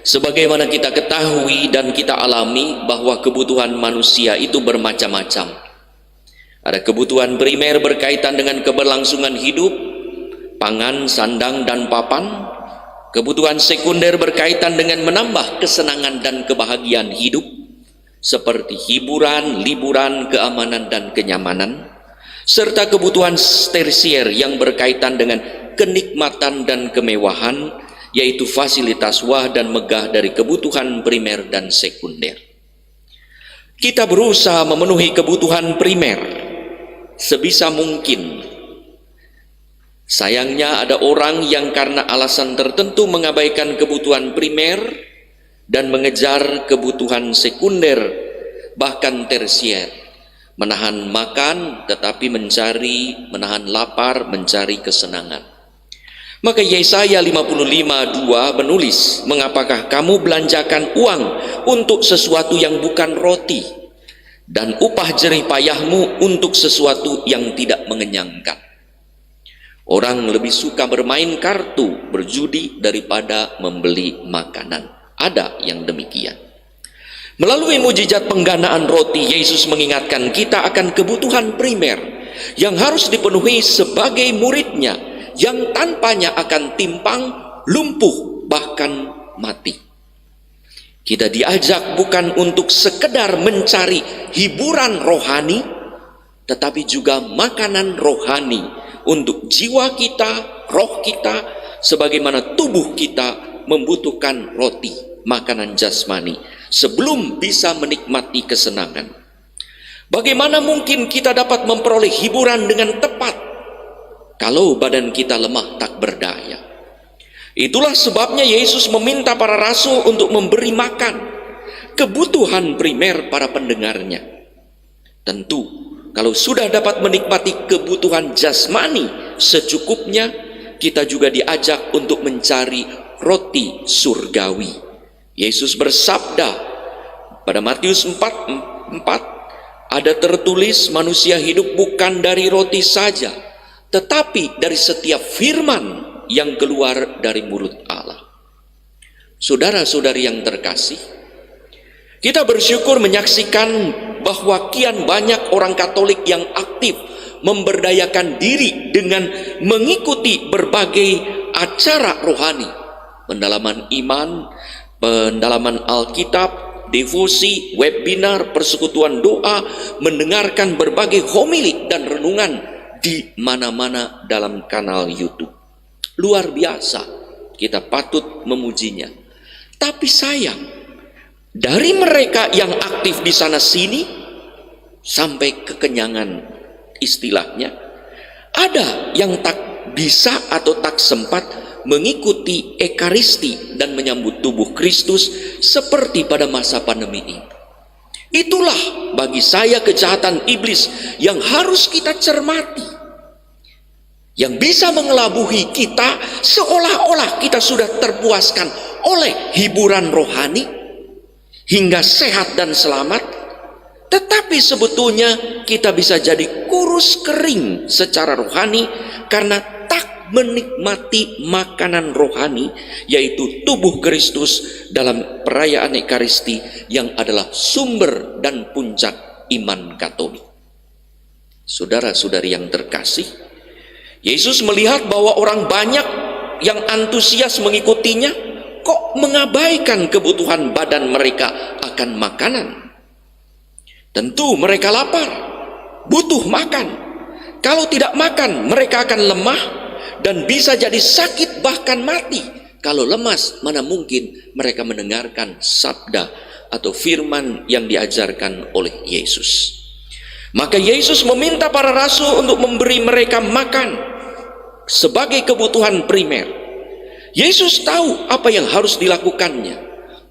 Sebagaimana kita ketahui dan kita alami bahwa kebutuhan manusia itu bermacam-macam. Ada kebutuhan primer berkaitan dengan keberlangsungan hidup, pangan, sandang, dan papan. Kebutuhan sekunder berkaitan dengan menambah kesenangan dan kebahagiaan hidup, seperti hiburan, liburan, keamanan, dan kenyamanan. Serta kebutuhan tersier yang berkaitan dengan kenikmatan dan kemewahan, yaitu fasilitas wah dan megah dari kebutuhan primer dan sekunder. Kita berusaha memenuhi kebutuhan primer sebisa mungkin. Sayangnya ada orang yang karena alasan tertentu mengabaikan kebutuhan primer dan mengejar kebutuhan sekunder, bahkan tersier. Menahan makan tetapi menahan lapar, mencari kesenangan. Maka Yesaya 55:2 menulis, "Mengapakah kamu belanjakan uang untuk sesuatu yang bukan roti, dan upah jerih payahmu untuk sesuatu yang tidak mengenyangkan?" Orang lebih suka bermain kartu, berjudi daripada membeli makanan. Ada yang demikian. Melalui mujizat pengganaan roti, Yesus mengingatkan kita akan kebutuhan primer yang harus dipenuhi sebagai muridnya, yang tanpanya akan timpang, lumpuh, bahkan mati. Kita diajak bukan untuk sekedar mencari hiburan rohani, tetapi juga makanan rohani untuk jiwa kita, roh kita, sebagaimana tubuh kita membutuhkan roti, makanan jasmani, sebelum bisa menikmati kesenangan. Bagaimana mungkin kita dapat memperoleh hiburan dengan tepat kalau badan kita lemah tak berdaya? Itulah sebabnya Yesus meminta para rasul untuk memberi makan kebutuhan primer para pendengarnya. Tentu, kalau sudah dapat menikmati kebutuhan jasmani secukupnya, kita juga diajak untuk mencari roti surgawi. Yesus bersabda pada Matius 4:4, ada tertulis, manusia hidup bukan dari roti saja, tetapi dari setiap firman yang keluar dari mulut Allah. Saudara-saudari yang terkasih, kita bersyukur menyaksikan bahwa kian banyak orang Katolik yang aktif memberdayakan diri dengan mengikuti berbagai acara rohani, pendalaman iman, pendalaman Alkitab, devosi, webinar, persekutuan doa, mendengarkan berbagai homili dan renungan di mana-mana dalam kanal YouTube. Luar biasa, kita patut memujinya. Tapi sayang, dari mereka yang aktif di sana sini sampai kekenyangan istilahnya, ada yang tak bisa atau tak sempat mengikuti ekaristi dan menyambut tubuh Kristus seperti pada masa pandemi ini. Itulah bagi saya kejahatan iblis yang harus kita cermati, yang bisa mengelabuhi kita seolah-olah kita sudah terpuaskan oleh hiburan rohani hingga sehat dan selamat, tetapi sebetulnya kita bisa jadi kurus kering secara rohani karena tak menikmati makanan rohani, yaitu tubuh Kristus dalam perayaan Ekaristi yang adalah sumber dan puncak iman Katolik. Saudara-saudari yang terkasih, Yesus melihat bahwa orang banyak yang antusias mengikutinya kok mengabaikan kebutuhan badan mereka akan makanan. Tentu mereka lapar, butuh makan. Kalau tidak makan, mereka akan lemah dan bisa jadi sakit bahkan mati. Kalau lemas, mana mungkin mereka mendengarkan sabda atau firman yang diajarkan oleh Yesus. Maka Yesus meminta para rasul untuk memberi mereka makan sebagai kebutuhan primer. Yesus tahu apa yang harus dilakukannya,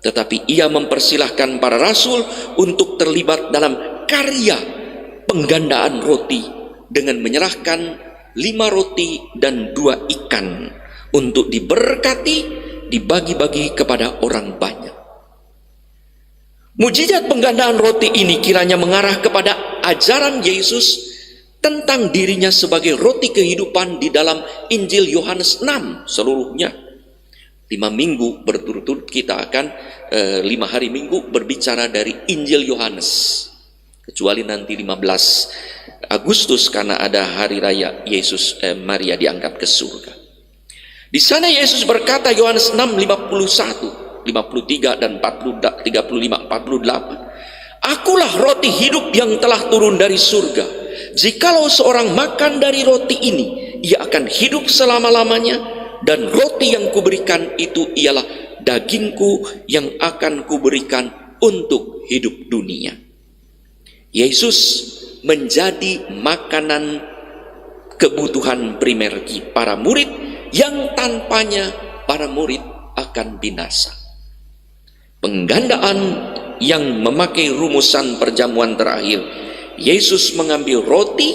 tetapi ia mempersilahkan para rasul untuk terlibat dalam karya penggandaan roti dengan menyerahkan 5 roti dan 2 ikan untuk diberkati, dibagi-bagi kepada orang banyak. Mujizat penggandaan roti ini kiranya mengarah kepada ajaran Yesus tentang dirinya sebagai roti kehidupan di dalam Injil Yohanes 6 seluruhnya. 5 minggu berturut-turut kita akan 5 hari minggu berbicara dari Injil Yohanes, kecuali nanti 15 Agustus karena ada hari raya Yesus Maria diangkat ke surga. Di sana Yesus berkata, Yohanes 6:51, 53 dan 35, 48, akulah roti hidup yang telah turun dari surga. Jikalau seorang makan dari roti ini, ia akan hidup selama-lamanya. Dan roti yang kuberikan itu ialah dagingku yang akan kuberikan untuk hidup dunia. Yesus menjadi makanan kebutuhan primer para murid yang tanpanya para murid akan binasa. Penggandaan yang memakai rumusan perjamuan terakhir, Yesus mengambil roti,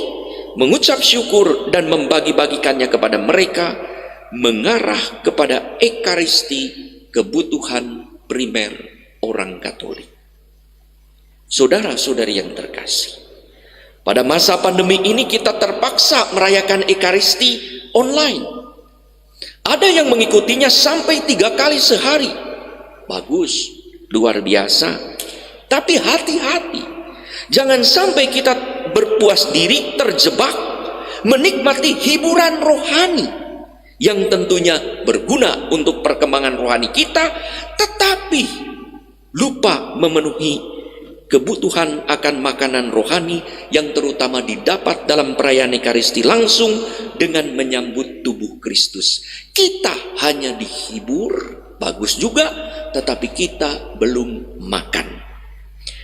mengucap syukur dan membagi-bagikannya kepada mereka, mengarah kepada ekaristi, kebutuhan primer orang Katolik. Saudara-saudari yang terkasih, pada masa pandemi ini kita terpaksa merayakan ekaristi online. Ada yang mengikutinya sampai 3 kali sehari. Bagus, luar biasa. Tapi hati-hati, jangan sampai kita berpuas diri, terjebak menikmati hiburan rohani yang tentunya berguna untuk perkembangan rohani kita, tetapi lupa memenuhi kebutuhan akan makanan rohani yang terutama didapat dalam perayaan Ekaristi langsung dengan menyambut tubuh Kristus. Kita hanya dihibur, bagus juga, tetapi kita belum makan.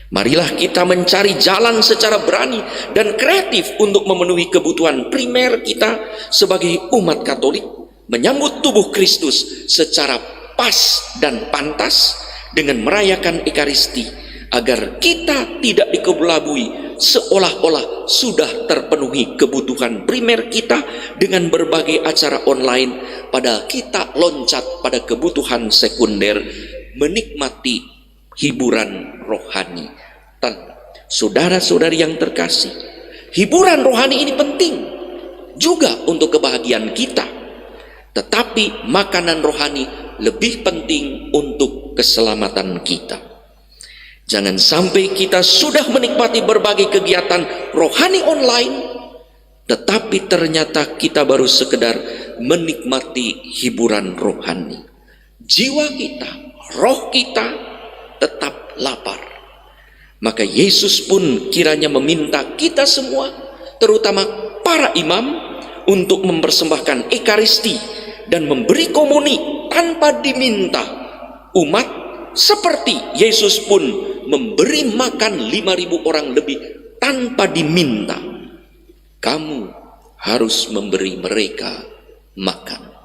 Marilah kita mencari jalan secara berani dan kreatif untuk memenuhi kebutuhan primer kita sebagai umat Katolik, menyambut tubuh Kristus secara pas dan pantas dengan merayakan Ekaristi, agar kita tidak dikelabui seolah-olah sudah terpenuhi kebutuhan primer kita dengan berbagai acara online, padahal kita loncat pada kebutuhan sekunder, menikmati hiburan rohani. Saudara-saudari yang terkasih, hiburan rohani ini penting juga untuk kebahagiaan kita, tetapi makanan rohani lebih penting untuk keselamatan kita. Jangan sampai kita sudah menikmati berbagai kegiatan rohani online, tetapi ternyata kita baru sekedar menikmati hiburan rohani. Jiwa kita, roh kita tetap lapar. Maka Yesus pun kiranya meminta kita semua, terutama para imam, untuk mempersembahkan Ekaristi dan memberi komuni tanpa diminta. Umat seperti Yesus pun memberi makan 5.000 orang lebih tanpa diminta. Kamu harus memberi mereka makan.